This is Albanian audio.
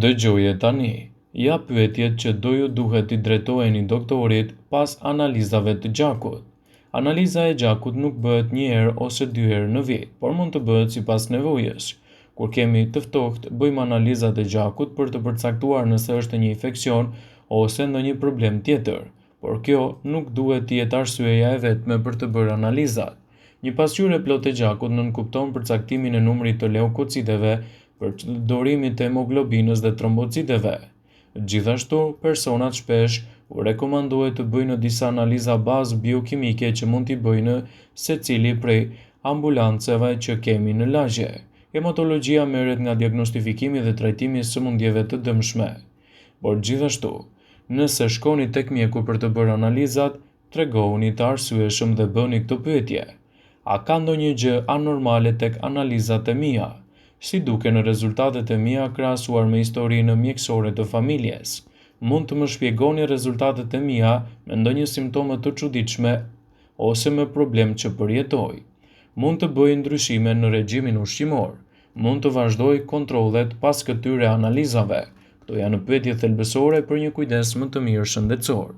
Dëgjoje tani. Ja pyetjet që do ju duhet i drejtoheni doktorit pas analizave të gjakut. Analiza e gjakut nuk bëhet një herë ose dy herë në vit, por mund të bëhet sipas nevojës. Kur kemi të ftohtë, bëjmë analizat e gjakut për të përcaktuar nëse është një infeksion ose ndonjë problem tjetër, por kjo nuk duhet të jetë arsyeja e vetme për të bërë analizat. Një pasqyrë e plotë e gjakut nënkupton përcaktimin e numrit të leukociteve, përdorimit të hemoglobinës dhe trombociteve. Gjithashtu, personat shpesh u rekomandohet të bëjnë disa analiza bazë biokimike që mund t'i bëjnë secili prej ambulancave që kemi në lagje. Hematologjia merret nga diagnostifikimi dhe trajtimi i sëmundjeve të dëmshme. Por gjithashtu, nëse shkoni tek mjeku për të bërë analizat, tregohuni të arsyeshëm dhe bëni këtë pyetje: a ka ndonjë gjë anormale tek analizat e mia? Si duken rezultatet e mia krahasuar me historinë mjekësore të familjes? Mund të më shpjegoni rezultatet e mia me ndonjë simptome të çuditshme ose me problem që përjetoj? Mund të bëj ndryshime në regjimin ushqimor? Mund të vazhdoj kontrollet pas këtyre analizave? Këto janë pyetje thelbësore për një kujdes më të mirë shëndetësor.